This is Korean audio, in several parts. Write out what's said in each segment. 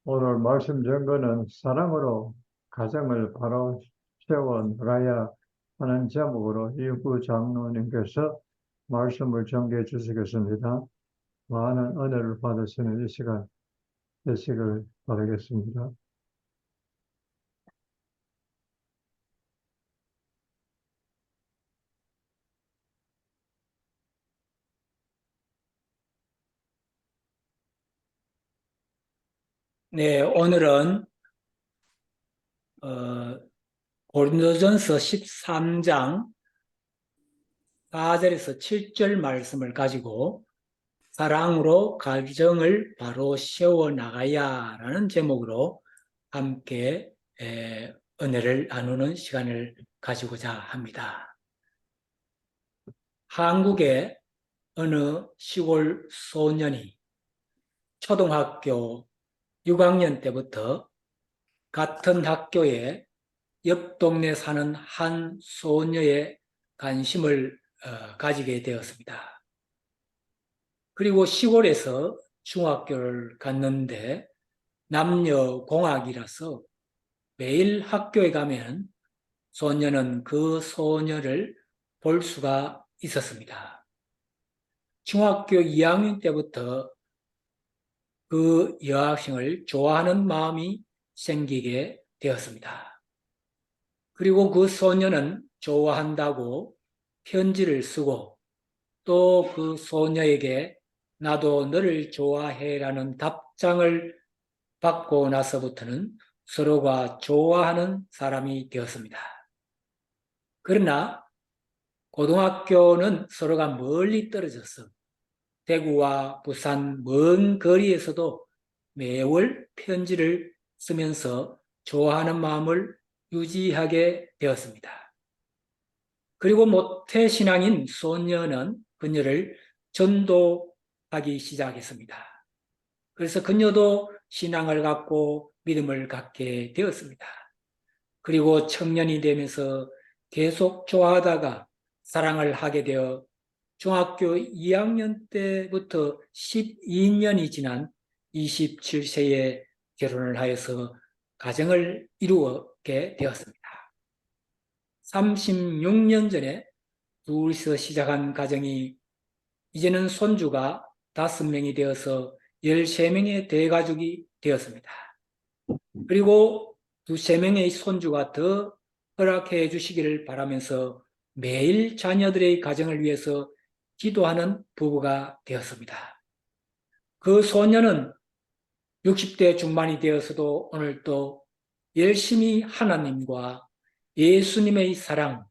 오늘 말씀 전거는 사랑으로 가정을 바로 세워 나가야 하는 제목으로 이구 장로님께서 말씀을 전개해 주시겠습니다. 많은 은혜를 받으시는 이 시간 되시길 바라겠습니다. 네, 오늘은 어, 고린도전서 13장 4절에서 7절 말씀을 가지고 사랑으로 가정을 바로 세워 나가야라는 제목으로 함께 은혜를 나누는 시간을 가지고자 합니다. 한국의 어느 시골 소년이 초등학교 6학년 때부터 같은 학교에 옆 동네 사는 한 소녀의 관심을 가지게 되었습니다. 그리고 시골에서 중학교를 갔는데 남녀공학이라서 매일 학교에 가면 소녀는 그 소녀를 볼 수가 있었습니다. 중학교 2학년 때부터 그 여학생을 좋아하는 마음이 생기게 되었습니다. 그리고 그 소녀는 좋아한다고 편지를 쓰고 또 그 소녀에게 나도 너를 좋아해라는 답장을 받고 나서부터는 서로가 좋아하는 사람이 되었습니다. 그러나 고등학교는 서로가 멀리 떨어져서 대구와 부산 먼 거리에서도 매월 편지를 쓰면서 좋아하는 마음을 유지하게 되었습니다. 그리고 모태신앙인 소녀는 그녀를 전도하기 시작했습니다. 그래서 그녀도 신앙을 갖고 믿음을 갖게 되었습니다. 그리고 청년이 되면서 계속 좋아하다가 사랑을 하게 되어 중학교 2학년 때부터 12년이 지난 27세에 결혼을 하여서 가정을 이루게 되었습니다. 36년 전에 둘이서 시작한 가정이 이제는 손주가 5명이 되어서 13명의 대가족이 되었습니다. 그리고 2~3명의 손주가 더 허락해 주시기를 바라면서 매일 자녀들의 가정을 위해서 기도하는 부부가 되었습니다. 그 소녀는 60대 중반이 되어서도 오늘도 열심히 하나님과 예수님의 사랑,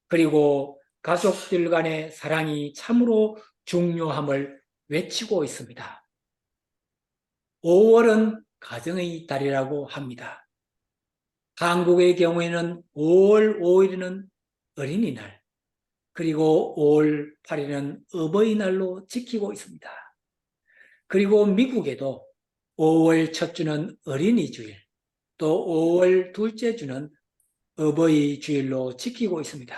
그리고 가족들 간의 사랑이 참으로 중요함을 외치고 있습니다. 5월은 가정의 달이라고 합니다. 한국의 경우에는 5월 5일은 어린이날, 그리고 5월 8일은 어버이날로 지키고 있습니다. 그리고 미국에도 5월 첫 주는 어린이주일, 또 5월 둘째 주는 어버이주일로 지키고 있습니다.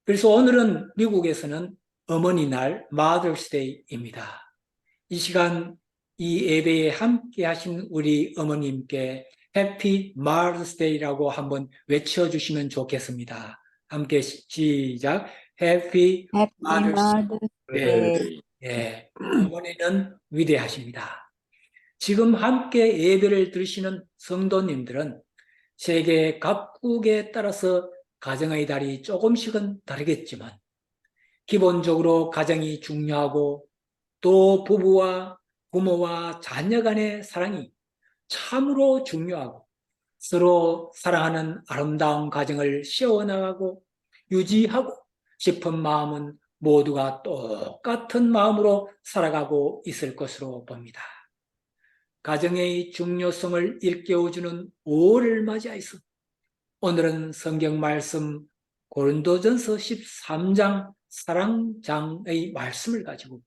그래서 오늘은 미국에서는 어머니날 마더스데이입니다. 이 시간 이 예배에 함께 하신 우리 어머님께 해피 마더스데이라고 한번 외쳐주시면 좋겠습니다. 함께 시작. 해피 Happy Mother's 마더스데이. Day. 예, 어머니는 위대하십니다. 지금 함께 예배를 들으시는 성도님들은 세계 각국에 따라서 가정의 달이 조금씩은 다르겠지만 기본적으로 가정이 중요하고 또 부부와 부모와 자녀 간의 사랑이 참으로 중요하고 서로 사랑하는 아름다운 가정을 세워나가고 유지하고 싶은 마음은 모두가 똑같은 마음으로 살아가고 있을 것으로 봅니다. 가정의 중요성을 일깨워주는 5월을 맞이하여서 오늘은 성경 말씀 고린도전서 13장 사랑장의 말씀을 가지고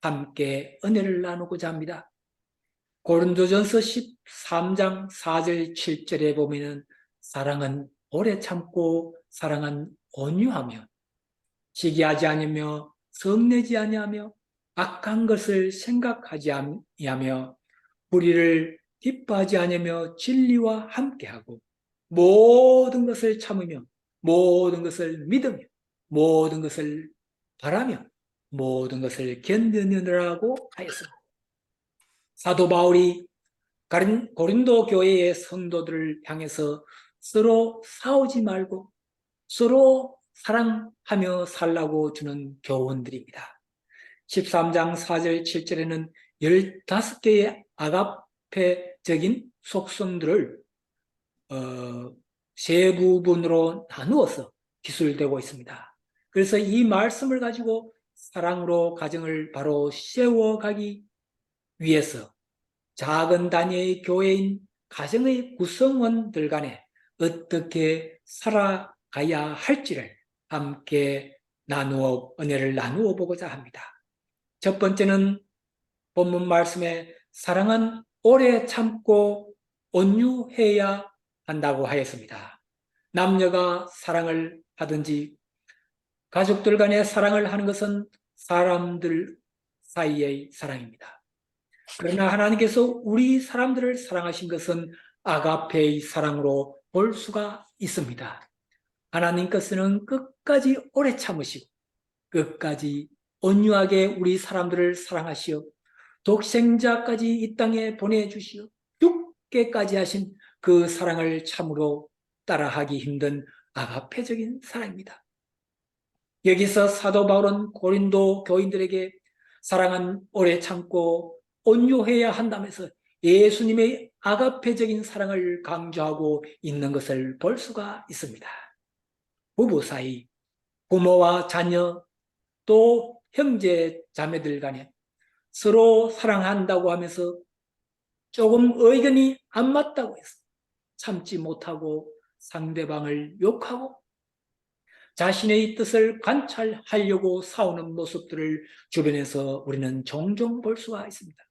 함께 은혜를 나누고자 합니다. 고린도전서 13장 4절 7절에 보면 사랑은 오래 참고 사랑은 온유하며 시기하지 않으며 성내지 아니하며 악한 것을 생각하지 아니하며 불의를 기뻐하지 않으며 진리와 함께하고 모든 것을 참으며 모든 것을 믿으며 모든 것을 바라며 모든 것을 견디느라고 하였습니다. 사도 바울이 고린도 교회의 성도들을 향해서 서로 싸우지 말고 서로 사랑하며 살라고 주는 교훈들입니다. 13장 4절 7절에는 15개의 아가페적인 속성들을 세 부분으로 나누어서 기술되고 있습니다. 그래서 이 말씀을 가지고 사랑으로 가정을 바로 세워가기 위해서 작은 단위의 교회인 가정의 구성원들 간에 어떻게 살아가야 할지를 함께 은혜를 나누어 보고자 합니다. 첫 번째는 본문 말씀에 사랑은 오래 참고 온유해야 한다고 하였습니다. 남녀가 사랑을 하든지 가족들 간의 사랑을 하는 것은 사람들 사이의 사랑입니다. 그러나 하나님께서 우리 사람들을 사랑하신 것은 아가페의 사랑으로 볼 수가 있습니다. 하나님께서는 끝까지 오래 참으시고 끝까지 온유하게 우리 사람들을 사랑하시어 독생자까지 이 땅에 보내주시어 죽게까지 하신 그 사랑을 참으로 따라하기 힘든 아가페적인 사랑입니다. 여기서 사도 바울은 고린도 교인들에게 사랑은 오래 참고 온유해야 한다면서 예수님의 아가페적인 사랑을 강조하고 있는 것을 볼 수가 있습니다. 부부 사이, 부모와 자녀, 또 형제 자매들 간에 서로 사랑한다고 하면서 조금 의견이 안 맞다고 해서 참지 못하고 상대방을 욕하고 자신의 뜻을 관찰하려고 싸우는 모습들을 주변에서 우리는 종종 볼 수가 있습니다.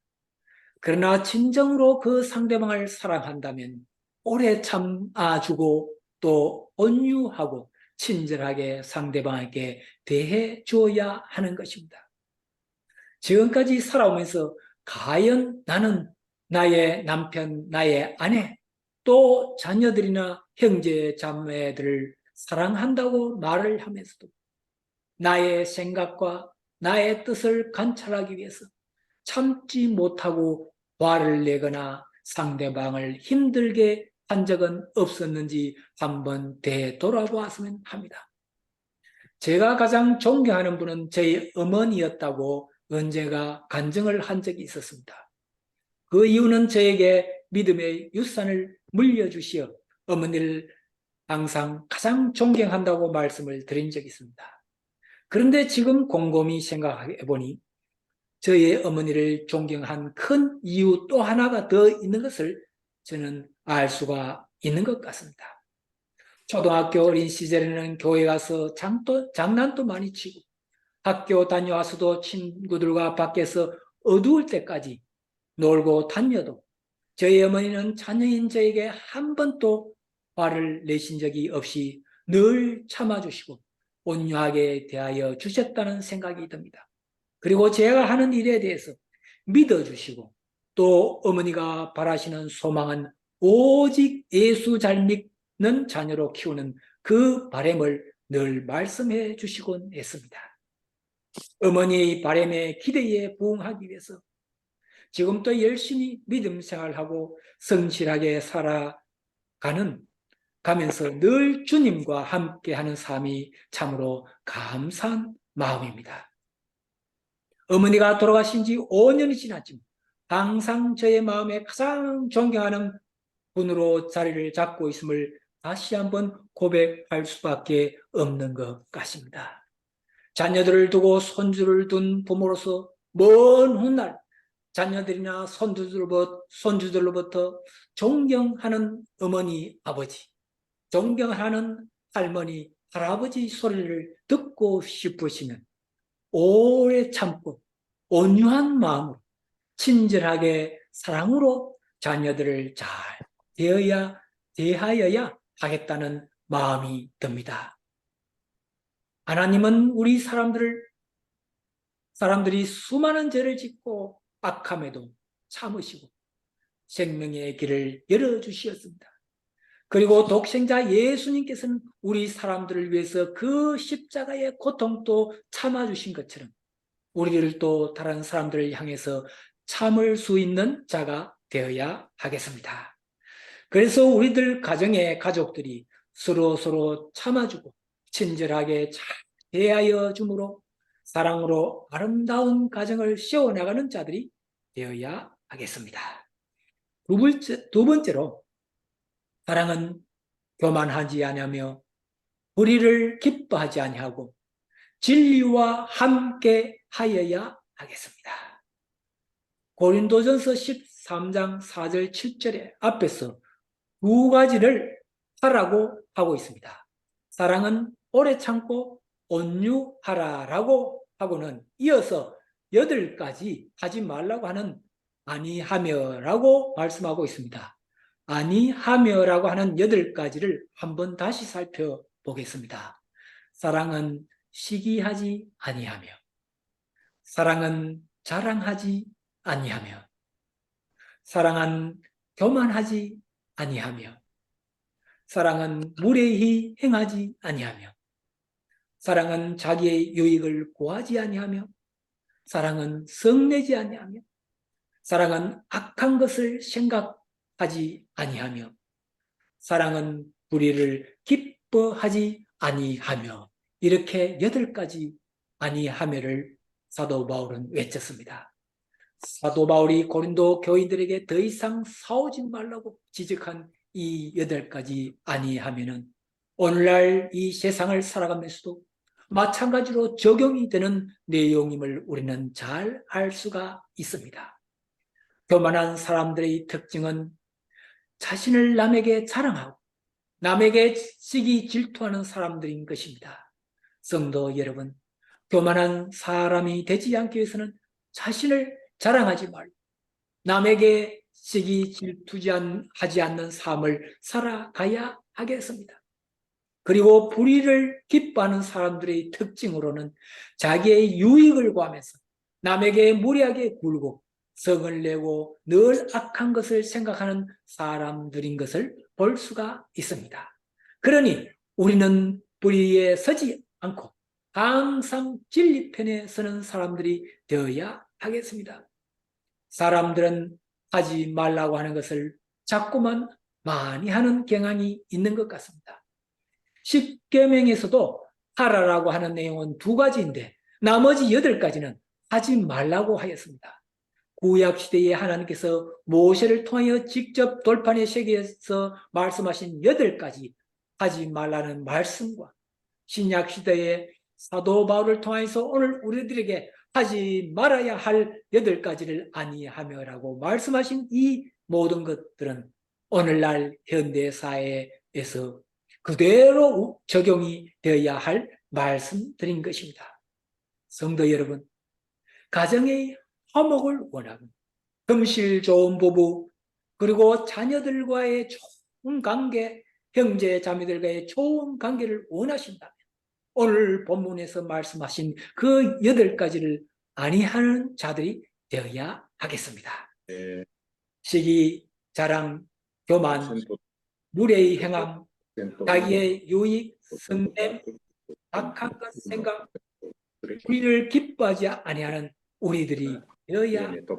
그러나 진정으로 그 상대방을 사랑한다면 오래 참아주고 또 온유하고 친절하게 상대방에게 대해 주어야 하는 것입니다. 지금까지 살아오면서 과연 나는 나의 남편, 나의 아내, 또 자녀들이나 형제, 자매들을 사랑한다고 말을 하면서도 나의 생각과 나의 뜻을 관찰하기 위해서 참지 못하고 화를 내거나 상대방을 힘들게 한 적은 없었는지 한번 되돌아보았으면 합니다. 제가 가장 존경하는 분은 제 어머니였다고 언제가 간증을 한 적이 있었습니다. 그 이유는 저에게 믿음의 유산을 물려주시어 어머니를 항상 가장 존경한다고 말씀을 드린 적이 있습니다. 그런데 지금 곰곰이 생각해 보니 저의 어머니를 존경한 큰 이유 또 하나가 더 있는 것을 저는 알 수가 있는 것 같습니다. 초등학교 어린 시절에는 교회 가서 장난도 많이 치고 학교 다녀와서도 친구들과 밖에서 어두울 때까지 놀고 다녀도 저희 어머니는 자녀인 저에게 한 번도 화를 내신 적이 없이 늘 참아주시고 온유하게 대하여 주셨다는 생각이 듭니다. 그리고 제가 하는 일에 대해서 믿어주시고 또 어머니가 바라시는 소망은 오직 예수 잘 믿는 자녀로 키우는 그 바람을 늘 말씀해 주시곤 했습니다. 어머니의 바람에 기대에 부응하기 위해서 지금도 열심히 믿음 생활하고 성실하게 가면서 늘 주님과 함께하는 삶이 참으로 감사한 마음입니다. 어머니가 돌아가신 지 5년이 지났지만 항상 저의 마음에 가장 존경하는 분으로 자리를 잡고 있음을 다시 한번 고백할 수밖에 없는 것 같습니다. 자녀들을 두고 손주를 둔 부모로서 먼 훗날 자녀들이나 손주들로부터 존경하는 어머니, 아버지, 존경하는 할머니, 할아버지 소리를 듣고 싶으시면 오래 참고 온유한 마음으로 친절하게 사랑으로 자녀들을 잘 대하여야 하겠다는 마음이 듭니다. 하나님은 우리 사람들이 수많은 죄를 짓고 악함에도 참으시고 생명의 길을 열어주시었습니다. 그리고 독생자 예수님께서는 우리 사람들을 위해서 그 십자가의 고통도 참아주신 것처럼 우리를 또 다른 사람들을 향해서 참을 수 있는 자가 되어야 하겠습니다. 그래서 우리들 가정의 가족들이 서로 참아주고 친절하게 잘 대하여 주므로 사랑으로 아름다운 가정을 세워나가는 자들이 되어야 하겠습니다. 두 번째로 사랑은 교만하지 아니하며 불의를 기뻐하지 아니하고 진리와 함께 하여야 하겠습니다. 고린도전서 13장 4절 7절에 앞에서 두 가지를 하라고 하고 있습니다. 사랑은 오래 참고 온유하라라고 하고는 이어서 8가지 하지 말라고 하는 아니하며라고 말씀하고 있습니다. 아니하며라고 하는 8가지를 한번 다시 살펴보겠습니다. 사랑은 시기하지 아니하며, 사랑은 자랑하지 아니하며, 사랑은 교만하지 아니하며, 사랑은 무례히 행하지 아니하며, 사랑은 자기의 유익을 구하지 아니하며, 사랑은 성내지 아니하며, 사랑은 악한 것을 생각하지 아니하며, 사랑은 불의를 기뻐하지 아니하며, 이렇게 8가지 아니하며를 사도 바울은 외쳤습니다. 사도 바울이 고린도 교인들에게 더 이상 싸우지 말라고 지적한 이 8가지 아니하면은 오늘날 이 세상을 살아가면서도 마찬가지로 적용이 되는 내용임을 우리는 잘 알 수가 있습니다. 교만한 사람들의 특징은 자신을 남에게 자랑하고 남에게 시기 질투하는 사람들인 것입니다. 성도 여러분, 교만한 사람이 되지 않기 위해서는 자신을 자랑하지 말고 남에게 시기 질투하지 않는 삶을 살아가야 하겠습니다. 그리고 불의를 기뻐하는 사람들의 특징으로는 자기의 유익을 구하면서 남에게 무리하게 굴고 성을 내고 늘 악한 것을 생각하는 사람들인 것을 볼 수가 있습니다. 그러니 우리는 불의에 서지 않고 항상 진리 편에 서는 사람들이 되어야 하겠습니다. 사람들은 하지 말라고 하는 것을 자꾸만 많이 하는 경향이 있는 것 같습니다. 십계명에서도 하라라고 하는 내용은 2가지인데 나머지 8가지는 하지 말라고 하였습니다. 구약시대에 하나님께서 모세를 통하여 직접 돌판의 세계에서 말씀하신 8가지 하지 말라는 말씀과 신약시대에 사도 바울을 통해서 오늘 우리들에게 하지 말아야 할 8가지를 아니하며라고 말씀하신 이 모든 것들은 오늘날 현대사회에서 그대로 적용이 되어야 할 말씀드린 것입니다. 성도 여러분, 가정의 화목을 원하고 금실 좋은 부부 그리고 자녀들과의 좋은 관계, 형제 자매들과의 좋은 관계를 원하신다면 오늘 본문에서 말씀하신 그 8가지를 아니하는 자들이 되어야 하겠습니다. 시기, 자랑, 교만, 무례의 행함, 자기의 유익, 성냄, 악한 것 생각, 우리를 기뻐하지 아니하는 우리들이 되어야 합니다.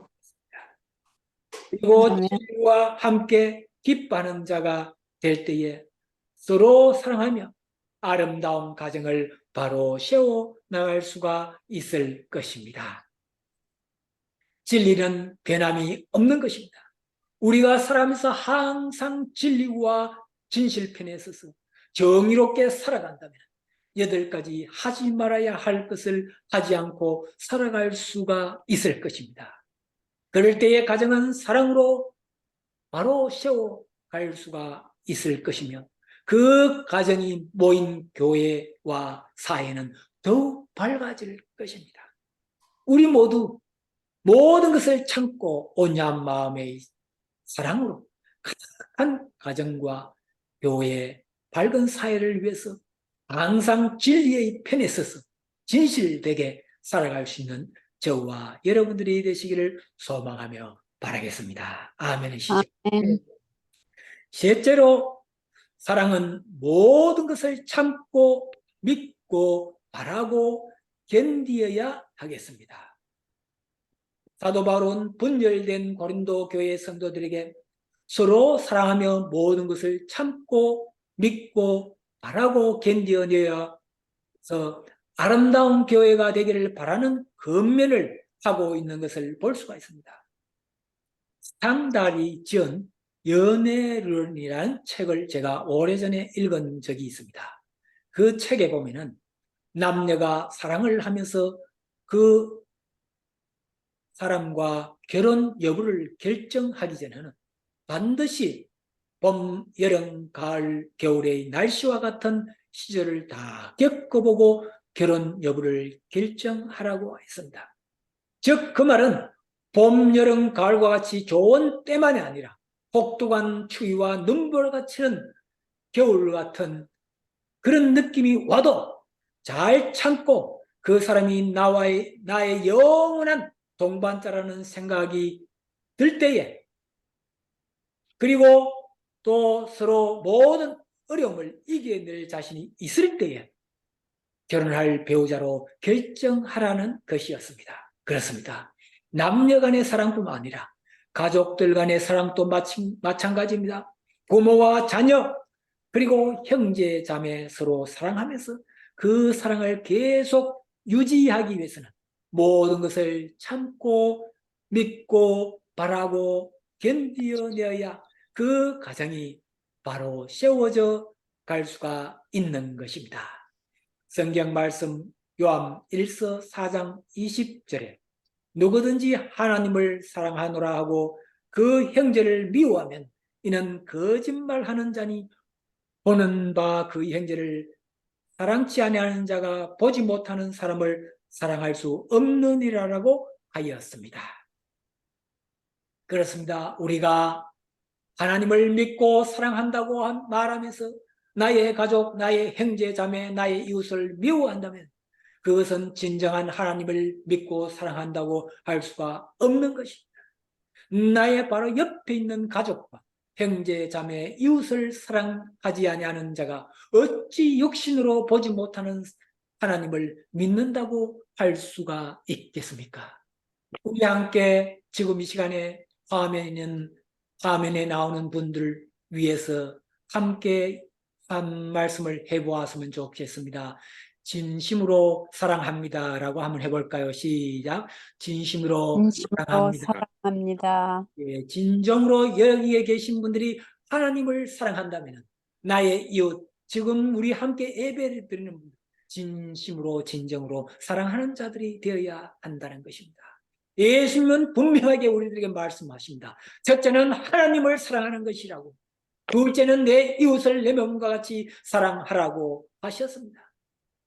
그리고 진리와 함께 기뻐하는 자가 될 때에 서로 사랑하며 아름다운 가정을 바로 세워 나갈 수가 있을 것입니다. 진리는 변함이 없는 것입니다. 우리가 살아가면서 항상 진리와 진실 편에 서서 정의롭게 살아간다면 8가지 하지 말아야 할 것을 하지 않고 살아갈 수가 있을 것입니다. 그럴 때의 가정은 사랑으로 바로 세워갈 수가 있을 것이며 그 가정이 모인 교회와 사회는 더욱 밝아질 것입니다. 우리 모두 모든 것을 참고 온유한 마음의 사랑으로 가득한 가정과 교회, 밝은 사회를 위해서 항상 진리의 편에 서서 진실되게 살아갈 수 있는 저와 여러분들이 되시기를 소망하며 바라겠습니다. 아멘 하시죠. 아멘. 셋째로 사랑은 모든 것을 참고 믿고 바라고 견디어야 하겠습니다. 사도 바울은 분열된 고린도 교회 성도들에게 서로 사랑하며 모든 것을 참고 믿고 바라고 견디어내어서 아름다운 교회가 되기를 바라는 권면을 하고 있는 것을 볼 수가 있습니다. 스탕달이 지은 연애론이라는 책을 제가 오래전에 읽은 적이 있습니다. 그 책에 보면은 남녀가 사랑을 하면서 그 사람과 결혼 여부를 결정하기 전에는 반드시 봄, 여름, 가을, 겨울의 날씨와 같은 시절을 다 겪어보고 결혼 여부를 결정하라고 했습니다. 즉, 그 말은 봄, 여름, 가을과 같이 좋은 때만이 아니라 혹독한 추위와 눈보라가 치는 겨울 같은 그런 느낌이 와도 잘 참고 그 사람이 나의 영원한 동반자라는 생각이 들 때에, 그리고 또 서로 모든 어려움을 이겨낼 자신이 있을 때에 결혼할 배우자로 결정하라는 것이었습니다. 그렇습니다. 남녀 간의 사랑뿐만 아니라 가족들 간의 사랑도 마찬가지입니다. 부모와 자녀, 그리고 형제, 자매 서로 사랑하면서 그 사랑을 계속 유지하기 위해서는 모든 것을 참고 믿고 바라고 견디어내야 그 가정이 바로 세워져 갈 수가 있는 것입니다. 성경 말씀 요한 1서 4장 20절에 누구든지 하나님을 사랑하노라 하고 그 형제를 미워하면 이는 거짓말하는 자니 보는 바 그 형제를 사랑치 아니하는 자가 보지 못하는 사람을 사랑할 수 없느니라라고 하였습니다. 그렇습니다. 우리가 하나님을 믿고 사랑한다고 말하면서 나의 가족, 나의 형제, 자매, 나의 이웃을 미워한다면 그것은 진정한 하나님을 믿고 사랑한다고 할 수가 없는 것입니다. 나의 바로 옆에 있는 가족과 형제, 자매, 이웃을 사랑하지 아니하는 자가 어찌 육신으로 보지 못하는 하나님을 믿는다고 할 수가 있겠습니까? 우리 함께 지금 이 시간에 화면에 나오는 분들 위해서 함께 한 말씀을 해보았으면 좋겠습니다. 진심으로 사랑합니다라고 한번 해볼까요? 시작. 진심으로 진심으로 사랑합니다. 사랑합니다. 예, 진정으로 여기에 계신 분들이 하나님을 사랑한다면 나의 이웃, 지금 우리 함께 예배를 드리는 분들, 진심으로 진정으로 사랑하는 자들이 되어야 한다는 것입니다. 예수님은 분명하게 우리들에게 말씀하십니다. 첫째는 하나님을 사랑하는 것이라고, 둘째는 내 이웃을 내 몸과 같이 사랑하라고 하셨습니다.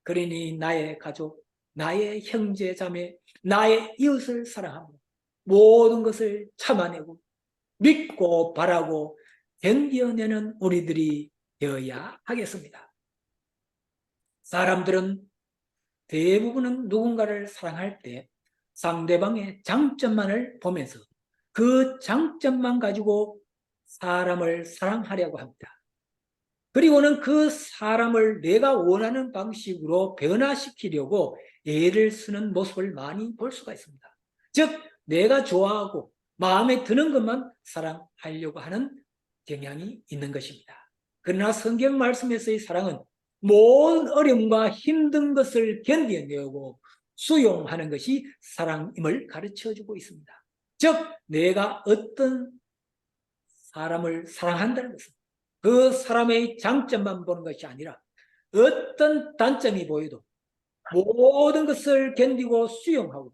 그러니 나의 가족, 나의 형제 자매, 나의 이웃을 사랑하고 모든 것을 참아내고 믿고 바라고 견뎌내는 우리들이 되어야 하겠습니다. 사람들은 대부분은 누군가를 사랑할 때 상대방의 장점만을 보면서 그 장점만 가지고 사람을 사랑하려고 합니다. 그리고는 그 사람을 내가 원하는 방식으로 변화시키려고 애를 쓰는 모습을 많이 볼 수가 있습니다. 즉, 내가 좋아하고 마음에 드는 것만 사랑하려고 하는 경향이 있는 것입니다. 그러나 성경 말씀에서의 사랑은 모든 어려움과 힘든 것을 견뎌내고 수용하는 것이 사랑임을 가르쳐주고 있습니다. 즉, 내가 어떤 사람을 사랑한다는 것은 그 사람의 장점만 보는 것이 아니라 어떤 단점이 보여도 모든 것을 견디고 수용하고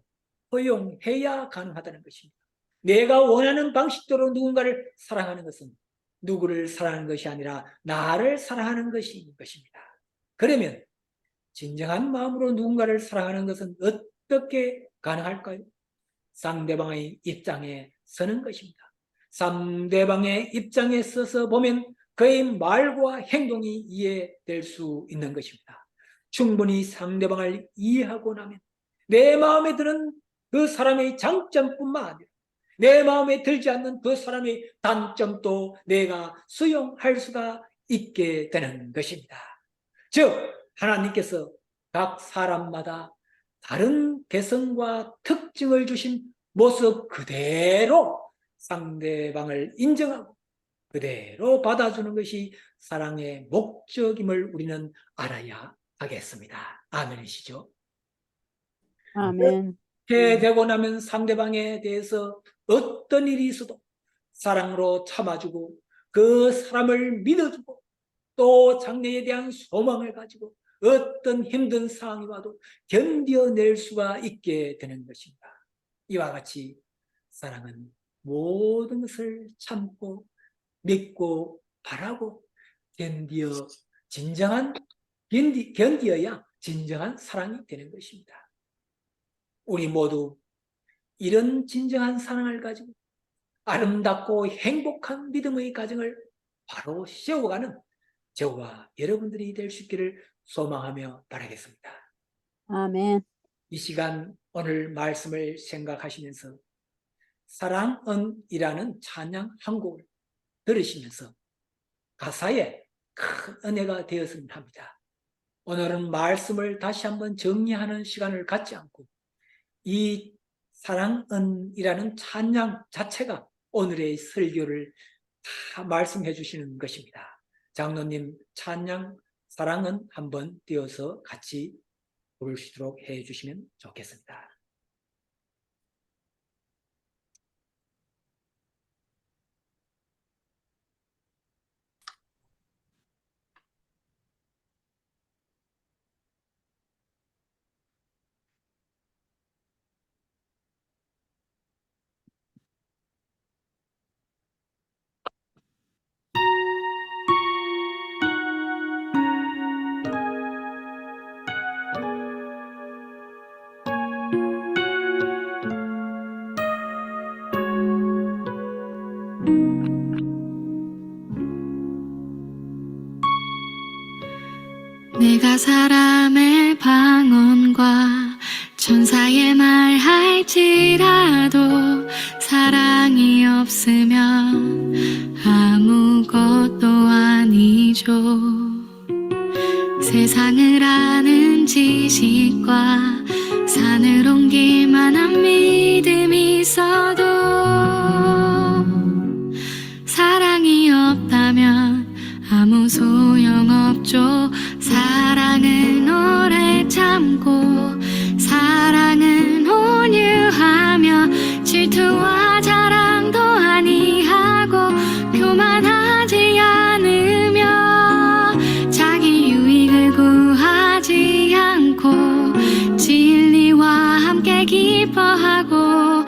허용해야 가능하다는 것입니다. 내가 원하는 방식대로 누군가를 사랑하는 것은 누구를 사랑하는 것이 아니라 나를 사랑하는 것인 것입니다. 그러면 진정한 마음으로 누군가를 사랑하는 것은 어떻게 가능할까요? 상대방의 입장에 서는 것입니다. 상대방의 입장에 서서 보면 그의 말과 행동이 이해될 수 있는 것입니다. 충분히 상대방을 이해하고 나면 내 마음에 드는 그 사람의 장점뿐만 아니라 내 마음에 들지 않는 그 사람의 단점도 내가 수용할 수가 있게 되는 것입니다. 즉 하나님께서 각 사람마다 다른 개성과 특징을 주신 모습 그대로 상대방을 인정하고 그대로 받아주는 것이 사랑의 목적임을 우리는 알아야 하겠습니다. 아멘이시죠? 아멘. 그렇게 되고 나면 상대방에 대해서 어떤 일이 있어도 사랑으로 참아주고 그 사람을 믿어주고 또 장래에 대한 소망을 가지고 어떤 힘든 상황이 와도 견뎌낼 수가 있게 되는 것입니다. 이와 같이 사랑은 모든 것을 참고 믿고 바라고 견디어야 진정한 사랑이 되는 것입니다. 우리 모두 이런 진정한 사랑을 가지고 아름답고 행복한 믿음의 가정을 바로 세워가는 저와 여러분들이 될 수 있기를 소망하며 바라겠습니다. 아멘. 이 시간 오늘 말씀을 생각하시면서 사랑은이라는 찬양 한 곡을 들으시면서 가사에 큰 은혜가 되었으면 합니다. 오늘은 말씀을 다시 한번 정리하는 시간을 갖지 않고 이 사랑은이라는 찬양 자체가 오늘의 설교를 다 말씀해 주시는 것입니다. 장로님 찬양 사랑은 한번 띄어서 같이 부를 수 있도록 해 주시면 좋겠습니다. 내가 사람의 방언과 천사의 말 할지라도 사랑이 없으면 아무것도 아니죠. 세상을 아는 지식과 산을 옮길 만한 믿음이 있어도 사랑이 없다면 아무 소용없죠. 사랑은 오래 참고 사랑은 온유하며 질투와 자랑도 아니하고 교만하지 않으며 자기 유익을 구하지 않고 진리와 함께 기뻐하고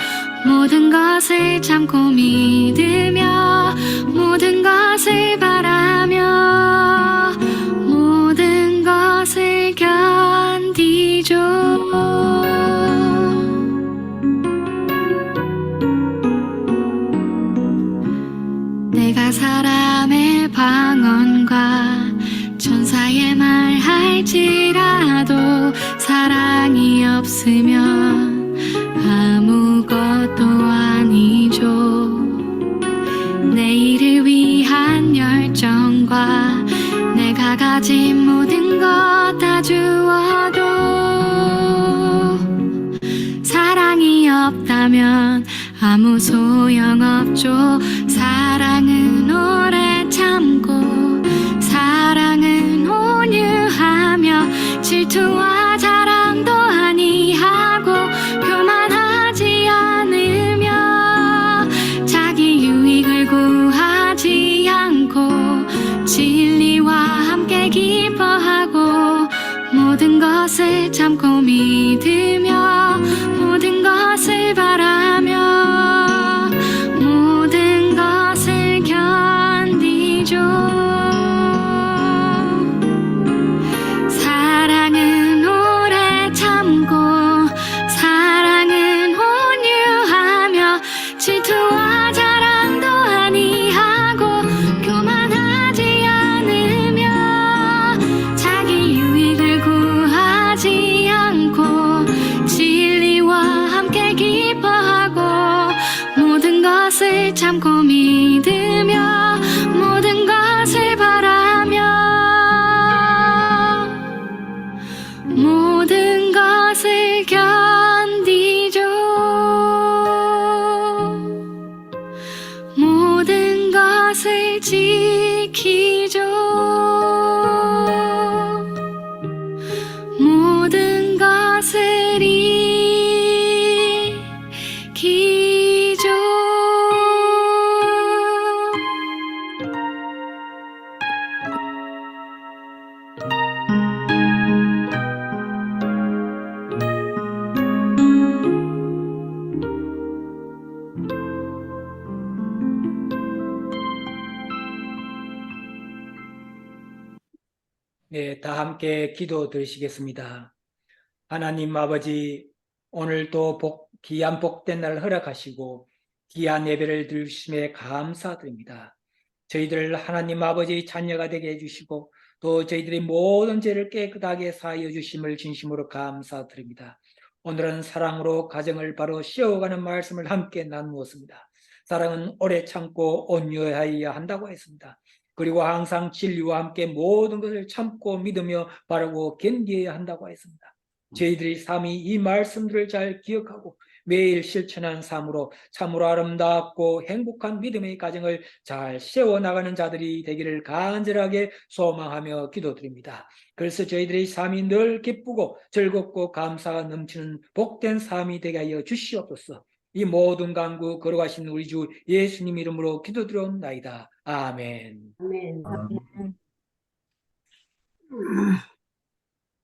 모든 것을 참고 믿으며 모든 것을 바라며 모든 것을 견디죠. 내가 사람의 방언과 천사의 말 할지라도 사랑이 없으면 아무것도 아니죠. 내일을 위한 열정과 내가 가진 모든 것 다 주어도 사랑이 없다면 아무 소용없죠. 사랑은 오래 참고 사랑은 온유하며 질투와 자랑도 아니하고 교만하지 않으며 자기 유익을 구하지 않고 진리와 함께 기뻐하고 모든 것을 참고 믿으며 모든 것을 바라며 모든 것을 견디죠. 사랑은 오래 참고 사랑은 온유하며 질투와 자랑도 아니하고 교만하지 않으며 자기 유익을 구하지 참고 믿으며 모든 것을 바라며 모든 것을 견디죠. 모든 것을 지키죠. 모든 것을 이기죠. 네, 다 함께 기도 드리시겠습니다. 하나님 아버지, 오늘 또 귀한 복된 날 허락하시고 귀한 예배를 드리심에 감사드립니다. 저희들 하나님 아버지 자녀가 되게 해주시고 또 저희들의 모든 죄를 깨끗하게 사하여 주심을 진심으로 감사드립니다. 오늘은 사랑으로 가정을 바로 씌워가는 말씀을 함께 나누었습니다. 사랑은 오래 참고 온유해야 한다고 했습니다. 그리고 항상 진리와 함께 모든 것을 참고 믿으며 바라고 견디어야 한다고 했습니다. 저희들의 삶이 이 말씀들을 잘 기억하고 매일 실천하는 삶으로 참으로 아름답고 행복한 믿음의 가정을 잘 세워나가는 자들이 되기를 간절하게 소망하며 기도드립니다. 그래서 저희들의 삶이 늘 기쁘고 즐겁고 감사가 넘치는 복된 삶이 되게 하여 주시옵소서. 이 모든 간구 걸어가신 우리 주 예수님 이름으로 기도드렸나이다. 아멘. 아멘. 아,